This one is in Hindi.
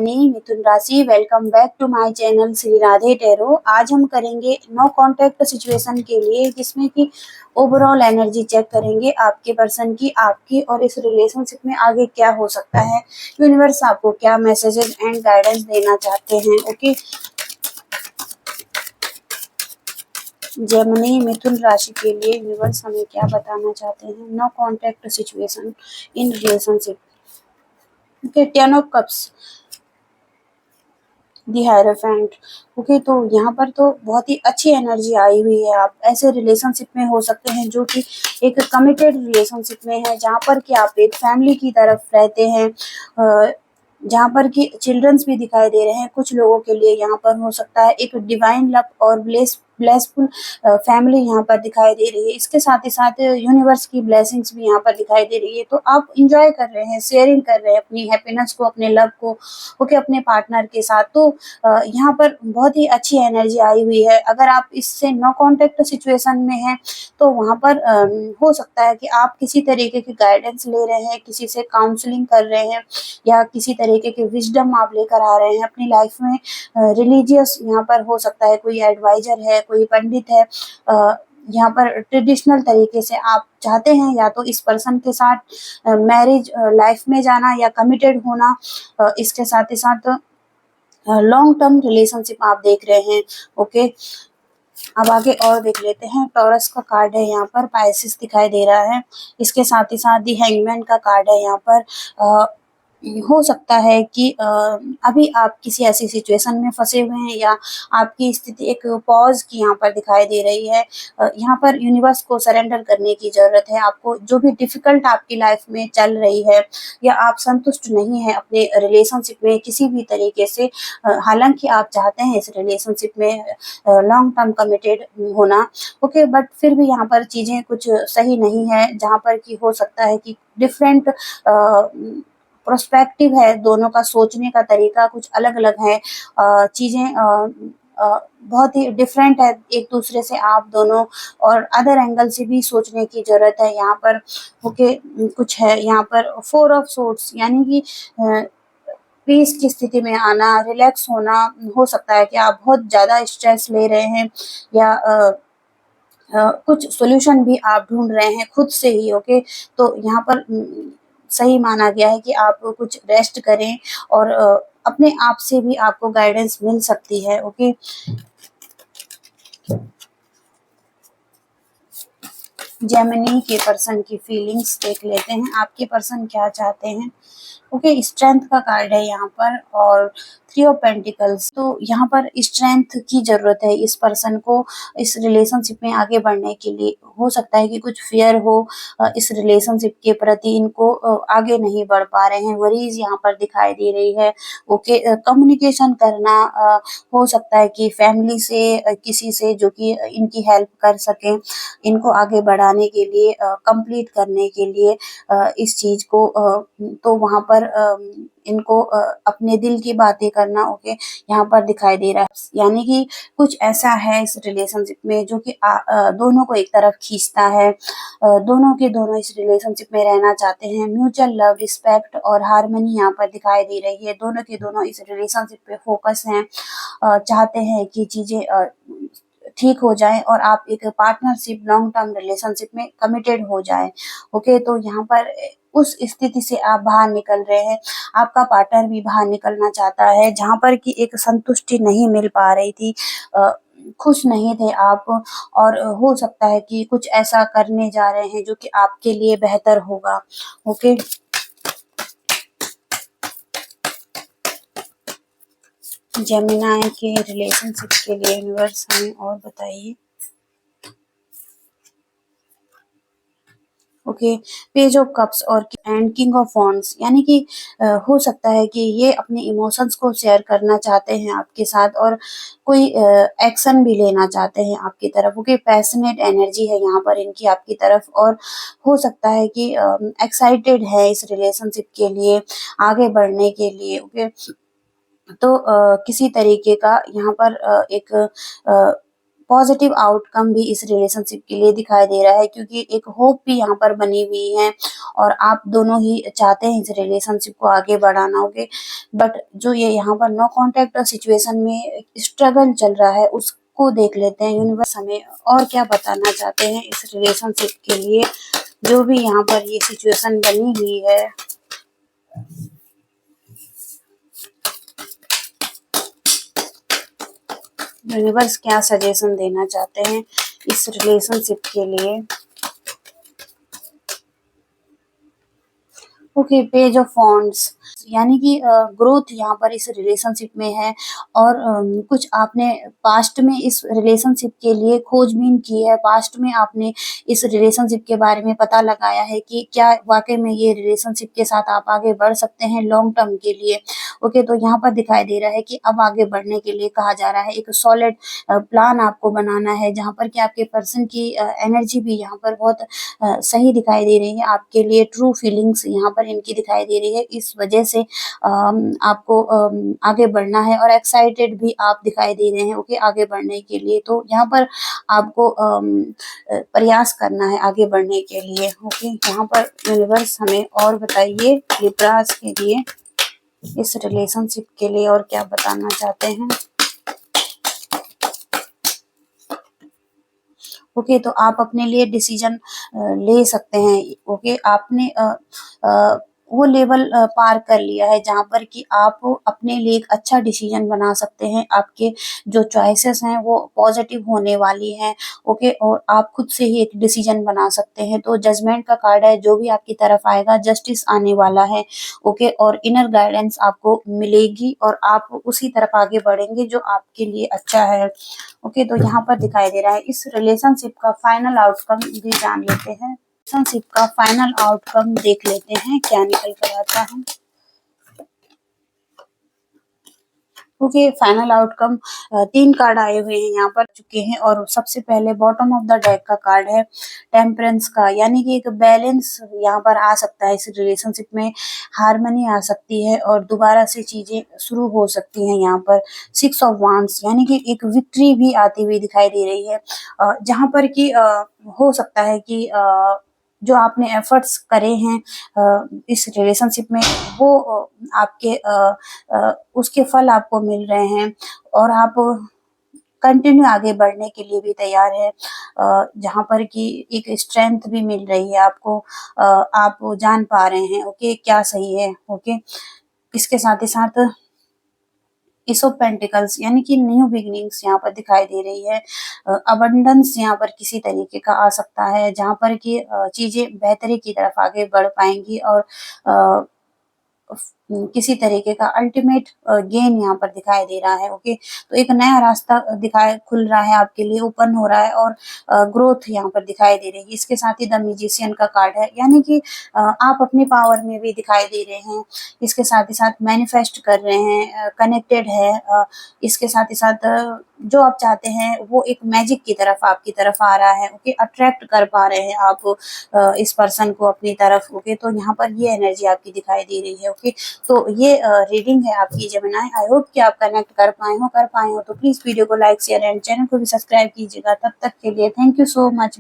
जेमिनी मिथुन राशि, welcome back to my channel Shri Radhe tarot. आज हम करेंगे नो कॉन्टैक्ट सिचुएशन के लिए, जिसमें कि ओवरऑल एनर्जी चेक करेंगे आपके पर्सन की, आपकी और इस रिलेशनशिप में आगे क्या हो सकता है। यूनिवर्स आपको क्या मैसेजेस एंड गाइडेंस देना चाहते हैं। ओके, जेमिनी मिथुन राशि के लिए यूनिवर्स हमें क्या बताना चाहते हैं। No contact situation in relationship. Okay, 10 of cups, the hierophant. Okay, तो यहाँ पर तो बहुत ही अच्छी एनर्जी आई हुई है। आप ऐसे रिलेशनशिप में हो सकते हैं जो कि एक कमिटेड रिलेशनशिप में है, जहाँ पर कि आप एक फैमिली की तरफ रहते हैं, जहाँ पर कि चिल्ड्रंस भी दिखाई दे रहे हैं। कुछ लोगों के लिए यहाँ पर हो सकता है एक डिवाइन लव और ब्लेसफुल फैमिली यहाँ पर दिखाई दे रही है। इसके साथ ही साथ यूनिवर्स की ब्लेसिंग्स भी यहाँ पर दिखाई दे रही है। तो आप इंजॉय कर रहे हैं, शेयरिंग कर रहे हैं अपनी हैप्पीनेस को, अपने लव को, ओके, अपने पार्टनर के साथ। तो यहाँ पर बहुत ही अच्छी एनर्जी आई हुई है। अगर आप इससे नो कॉन्टेक्ट सिचुएशन में हैं तो वहाँ पर हो सकता है कि आप किसी तरीके की गाइडेंस ले रहे हैं, किसी से काउंसलिंग कर रहे हैं, या किसी तरीके के विजडम आप लेकर आ रहे हैं अपनी लाइफ में। रिलीजियस यहाँ पर हो सकता है, कोई एडवाइजर है, कोई पंडित है। यहाँ पर ट्रेडिशनल तरीके से आप चाहते हैं या तो इस पर्सन के साथ मैरिज लाइफ में जाना या कमिटेड होना। इसके साथ ही साथ लॉन्ग टर्म रिलेशनशिप आप देख रहे हैं। ओके, अब आगे और देख लेते हैं। टॉरस का कार्ड है यहाँ पर, पाइसिस दिखाई दे रहा है। इसके साथ ही साथ दी हैंगमैन का कार्ड है यहाँ पर। हो सकता है कि अभी आप किसी ऐसी सिचुएशन में फंसे हुए हैं, या आपकी स्थिति एक पॉज की यहाँ पर दिखाई दे रही है। यहाँ पर यूनिवर्स को सरेंडर करने की जरूरत है। आपको जो भी डिफिकल्ट आपकी लाइफ में चल रही है, या आप संतुष्ट नहीं है अपने रिलेशनशिप में किसी भी तरीके से, हालांकि आप चाहते हैं इस रिलेशनशिप में लॉन्ग टर्म कमिटेड होना, ओके, बट फिर भी यहाँ पर चीजें कुछ सही नहीं है। जहाँ पर कि हो सकता है कि डिफरेंट प्रोस्पेक्टिव है, दोनों का सोचने का तरीका कुछ अलग अलग है। चीजें बहुत ही डिफरेंट है एक दूसरे से, आप दोनों, और अदर एंगल से भी सोचने की जरूरत है यहाँ पर। ओके, कुछ है यहाँ पर 4 ऑफ सोर्ड्स, यानी कि पीस की स्थिति में आना, रिलैक्स होना। हो सकता है कि आप बहुत ज्यादा स्ट्रेस ले रहे हैं, या कुछ सॉल्यूशन भी आप ढूंढ रहे हैं खुद से ही। ओके, तो यहाँ पर सही माना गया है कि आप कुछ रेस्ट करें, और अपने आप से भी आपको गाइडेंस मिल सकती है। ओके, जेमिनी के पर्सन की फीलिंग्स देख लेते हैं। आपके पर्सन क्या चाहते हैं। ओके, स्ट्रेंथ का कार्ड है यहाँ पर, और 3 ऑफ पेंटिकल्स। तो यहाँ पर स्ट्रेंथ की जरूरत है इस पर्सन को इस रिलेशनशिप में आगे बढ़ने के लिए। हो सकता है कि कुछ फियर हो इस रिलेशनशिप के प्रति, इनको आगे नहीं बढ़ पा रहे हैं। वरीज यहाँ पर दिखाई दे रही है। ओके, कम्युनिकेशन करना, हो सकता है कि फैमिली से किसी से जो कि इनकी हेल्प कर सके, इनको आगे बढ़ाने के लिए, कंप्लीट करने के लिए इस चीज को। तो वहां पर इनको अपने दिल की बातें करना, ओके, यहाँ पर दिखाई दे रहा है। यानी कि कुछ ऐसा है इस रिलेशनशिप में जो कि दोनों को एक तरफ खींचता है। दोनों के दोनों इस रिलेशनशिप में रहना चाहते हैं। म्यूचुअल लव, रिस्पेक्ट और हार्मनी यहाँ पर दिखाई दे रही है। दोनों के दोनों इस रिलेशनशिप पे फोकस हैं, चाहते हैं कि चीजें ठीक हो जाए और आप एक पार्टनरशिप, लॉन्ग टर्म रिलेशनशिप में कमिटेड हो जाए। ओके, तो यहाँ पर उस स्थिति से आप बाहर निकल रहे हैं। आपका पार्टनर भी बाहर निकलना चाहता है, जहाँ पर कि एक संतुष्टि नहीं मिल पा रही थी, खुश नहीं थे आप, और हो सकता है कि कुछ ऐसा करने जा रहे हैं जो कि आपके लिए बेहतर होगा। ओके, जेमिनी के रिलेशनशिप के लिए यूनिवर्स हमें और बताइए। ओके, पेज ऑफ कप्स और एंड किंग ऑफ वॉन्ड्स, यानी कि हो सकता है कि ये अपने इमोशंस को शेयर करना चाहते हैं आपके साथ, और कोई एक्शन भी लेना चाहते हैं आपकी तरफ। ओके, पैशनेट एनर्जी है यहाँ पर इनकी आपकी तरफ, और हो सकता है कि एक्साइटेड है इस रिलेशनशिप के लिए, आगे बढ़ने के लिए। ओके, तो किसी तरीके का यहाँ पर एक पॉजिटिव आउटकम भी इस रिलेशनशिप के लिए दिखाई दे रहा है, क्योंकि एक होप भी यहाँ पर बनी हुई है और आप दोनों ही चाहते हैं इस रिलेशनशिप को आगे बढ़ाना। ओके, बट जो ये यहाँ पर नो कॉन्टैक्ट सिचुएशन में स्ट्रगल चल रहा है उसको देख लेते हैं। यूनिवर्स हमें और क्या बताना चाहते हैं इस रिलेशनशिप के लिए, जो भी यहाँ पर ये सिचुएशन बनी हुई है। यूनिवर्स क्या सजेशन देना चाहते हैं इस रिलेशनशिप के लिए। ओके, पेज ऑफ वॉन्ड्स, यानी कि ग्रोथ यहाँ पर इस रिलेशनशिप में है और कुछ आपने पास्ट में इस रिलेशनशिप के लिए खोजबीन की है। पास्ट में आपने इस रिलेशनशिप के बारे में पता लगाया है कि क्या वाकई में ये रिलेशनशिप के साथ आप आगे बढ़ सकते हैं लॉन्ग टर्म के लिए। ओके, तो यहाँ पर दिखाई दे रहा है कि अब आगे बढ़ने के लिए कहा जा रहा है, एक सॉलिड प्लान आपको बनाना है, जहाँ पर कि आपके पर्सन की एनर्जी भी यहाँ पर बहुत सही दिखाई दे रही है आपके लिए। ट्रू फीलिंग्स यहाँ पर इनकी दिखाई दे रही है, इस वजह से आपको आगे बढ़ना है और एक्साइटेड भी आप दिखाई दे रहे हैं। ओके, आगे बढ़ने के लिए तो यहाँ पर आपको प्रयास करना है आगे बढ़ने के लिए। ओके, यहाँ पर यूनिवर्स हमें और बताइए लिब्रास के लिए, इस रिलेशनशिप के लिए और क्या बताना चाहते हैं। ओके, तो आप अपने लिए डिसीजन ले सकते हैं। ओके, आपने वो लेवल पार कर लिया है जहाँ पर कि आप अपने लिए एक अच्छा डिसीजन बना सकते हैं। आपके जो चॉइसेस हैं वो पॉजिटिव होने वाली हैं। ओके, और आप खुद से ही एक डिसीजन बना सकते हैं। तो जजमेंट का कार्ड है, जो भी आपकी तरफ आएगा जस्टिस आने वाला है। ओके, और इनर गाइडेंस आपको मिलेगी और आप उसी तरफ आगे बढ़ेंगे जो आपके लिए अच्छा है। ओके, तो यहाँ पर दिखाई दे रहा है इस रिलेशनशिप का फाइनल आउटकम भी जान लेते हैं। रिलेशनशिप का फाइनल आउटकम देख लेते हैं क्या निकल कर आता है। ओके, फाइनल आउटकम 3 कार्ड आए हुए हैं यहाँ पर चुके हैं और सबसे पहले बॉटम ऑफ द डेक का कार्ड है टेम्परेंस का, यानी कि एक बैलेंस यहाँ पर आ सकता है इस रिलेशनशिप में, हार्मनी आ सकती है और दोबारा से चीजें शुरू हो सकती हैं। यहाँ पर 6 ऑफ वांड्स, यानी कि एक विक्ट्री भी आती हुई दिखाई दे रही है, जहाँ पर कि हो सकता है कि जो आपने एफर्ट्स करे हैं इस रिलेशनशिप में वो आपके उसके फल आपको मिल रहे हैं और आप कंटिन्यू आगे बढ़ने के लिए भी तैयार है, जहाँ पर कि एक स्ट्रेंथ भी मिल रही है आपको, आप जान पा रहे हैं ओके क्या सही है। ओके, इसके साथ ही साथ एस ऑफ पेंटिकल्स, यानी कि न्यू बिगिनिंग्स यहाँ पर दिखाई दे रही है। अबंडेंस यहाँ पर किसी तरीके का आ सकता है, जहाँ पर कि चीजें बेहतरी की तरफ आगे बढ़ पाएंगी और किसी तरीके का अल्टीमेट गेन यहाँ पर दिखाई दे रहा है। ओके, तो एक नया रास्ता दिखाई खुल रहा है आपके लिए, ओपन हो रहा है और ग्रोथ यहाँ पर दिखाई दे रही है। इसके साथ ही द म्यूजिशियन का कार्ड है, यानी कि आप अपनी पावर में भी दिखाई दे रहे हैं। इसके साथ ही साथ मैनिफेस्ट कर रहे हैं, कनेक्टेड है। इसके साथ ही साथ जो आप चाहते हैं वो एक मैजिक की तरफ आपकी तरफ आ रहा है। ओके, अट्रैक्ट कर पा रहे हैं आप इस पर्सन को अपनी तरफ। ओके, तो यहाँ पर ये एनर्जी आपकी दिखाई दे रही है। ओके, तो ये रीडिंग है आपकी जेमिनी। आई होप कि आप कनेक्ट कर पाए हो तो प्लीज वीडियो को लाइक शेयर एंड चैनल को भी सब्सक्राइब कीजिएगा। तब तक के लिए थैंक यू सो मच।